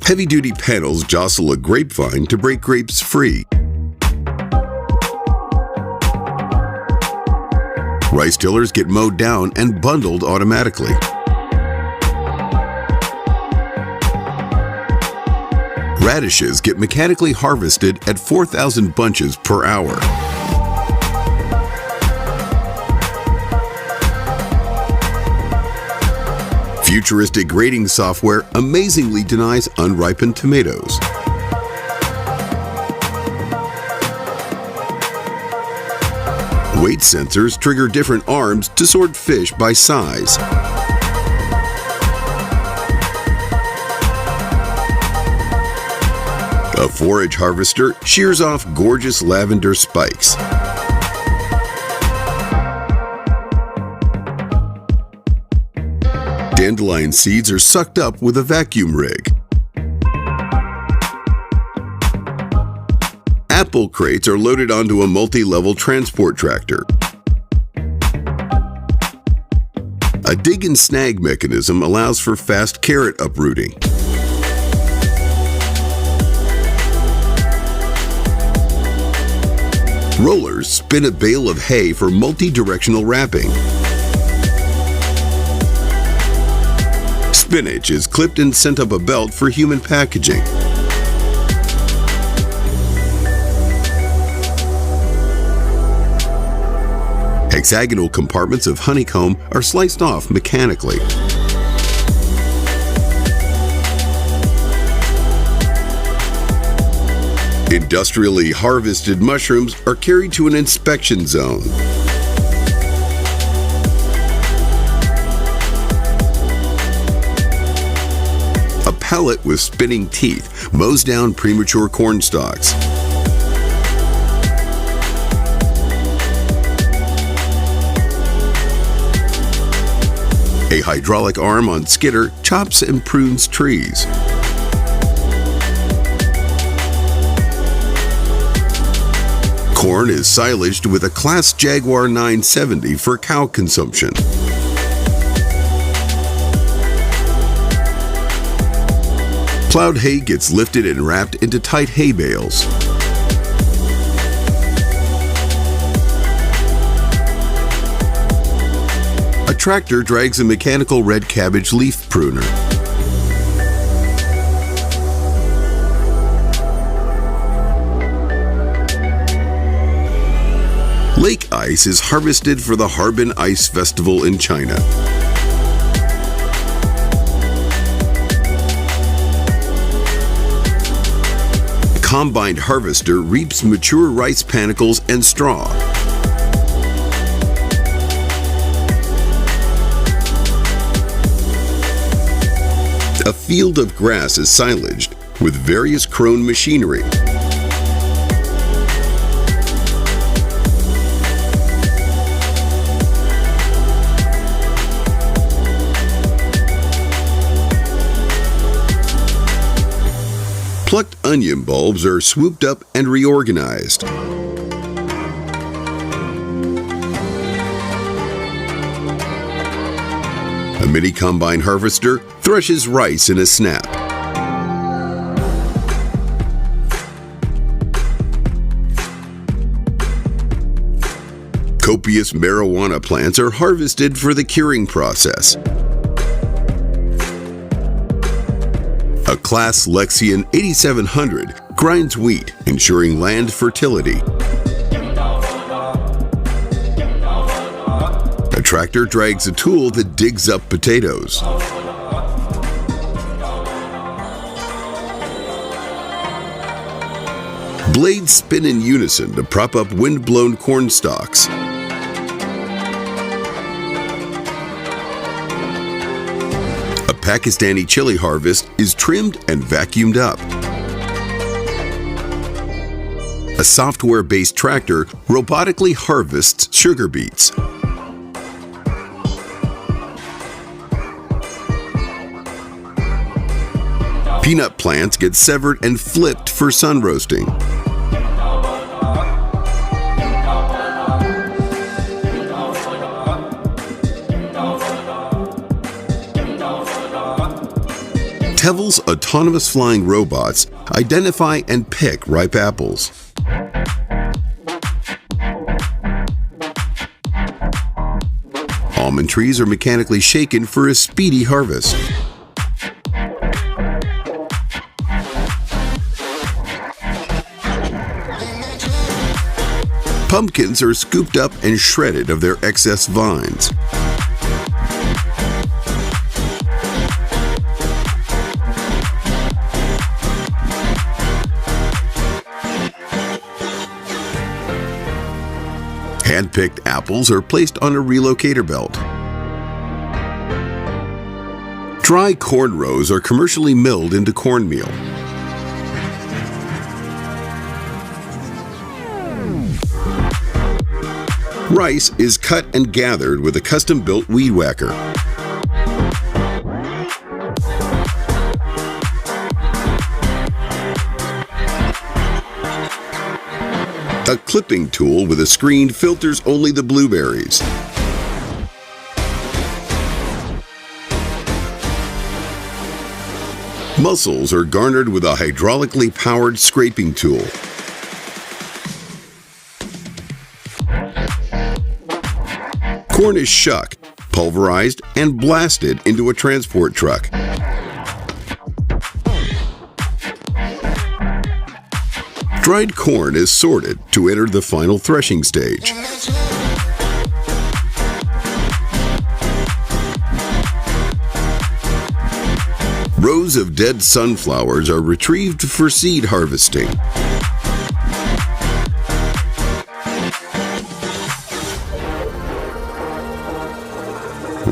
Heavy-duty panels jostle a grapevine to break grapes free. Rice tillers get mowed down and bundled automatically. Radishes get mechanically harvested at 4,000 bunches per hour. Futuristic grading software amazingly denies unripened tomatoes. Weight sensors trigger different arms to sort fish by size. A forage harvester shears off gorgeous lavender spikes. Dandelion seeds are sucked up with a vacuum rig. Apple crates are loaded onto a multi-level transport tractor. A dig and snag mechanism allows for fast carrot uprooting. Rollers spin a bale of hay for multi-directional wrapping. Spinach is clipped and sent up a belt for human packaging. Hexagonal compartments of honeycomb are sliced off mechanically. Industrially harvested mushrooms are carried to an inspection zone. A pallet with spinning teeth mows down premature corn stalks. A hydraulic arm on skidder chops and prunes trees. Corn is silaged with a Class Jaguar 970 for cow consumption. Plowed hay gets lifted and wrapped into tight hay bales. A tractor drags a mechanical red cabbage leaf pruner. Lake ice is harvested for the Harbin Ice Festival in China. A combined harvester reaps mature rice panicles and straw. A field of grass is silaged with various Krone machinery. Plucked onion bulbs are swooped up and reorganized. A mini combine harvester threshes rice in a snap. Copious marijuana plants are harvested for the curing process. A Class Lexion 8700 grinds wheat, ensuring land fertility. A tractor drags a tool that digs up potatoes. Blades spin in unison to prop up wind-blown corn stalks. A Pakistani chili harvest is trimmed and vacuumed up. A software-based tractor robotically harvests sugar beets. Peanut plants get severed and flipped for sun roasting. Kevel's autonomous flying robots identify and pick ripe apples. Almond trees are mechanically shaken for a speedy harvest. Pumpkins are scooped up and shredded of their excess vines. Hand-picked apples are placed on a relocator belt. Dry corn rows are commercially milled into cornmeal. Rice is cut and gathered with a custom-built weed whacker. A clipping tool with a screen filters only the blueberries. Mussels are garnered with a hydraulically powered scraping tool. Corn is shucked, pulverized, and blasted into a transport truck. Dried corn is sorted to enter the final threshing stage. Rows of dead sunflowers are retrieved for seed harvesting.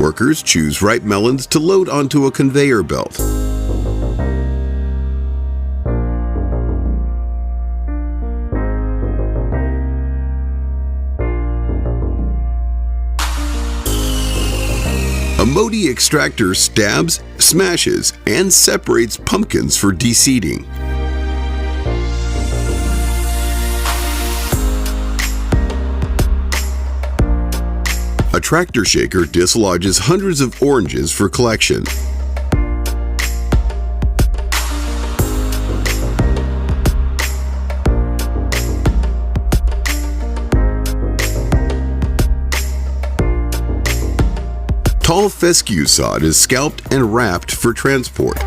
Workers choose ripe melons to load onto a conveyor belt. A Modi extractor stabs, smashes, and separates pumpkins for deseeding. A tractor shaker dislodges hundreds of oranges for collection. Tall fescue sod is scalped and wrapped for transport.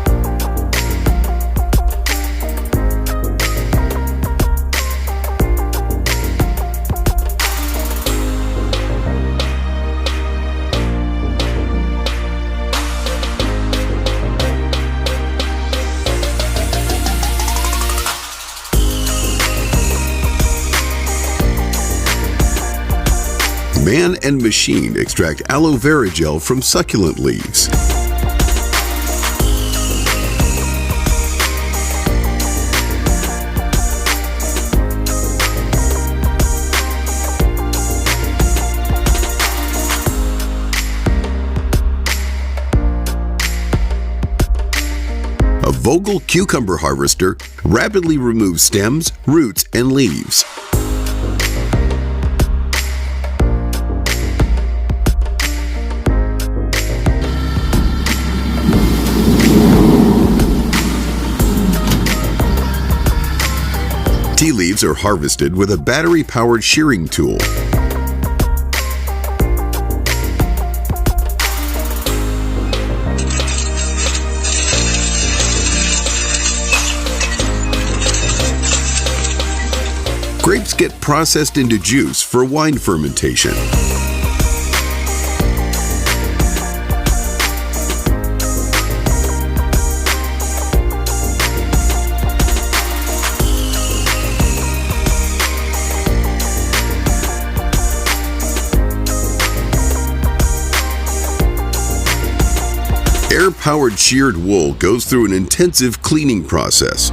Man and machine extract aloe vera gel from succulent leaves. A Vogel cucumber harvester rapidly removes stems, roots, and leaves. Tea leaves are harvested with a battery-powered shearing tool. Grapes get processed into juice for wine fermentation. Air-powered sheared wool goes through an intensive cleaning process.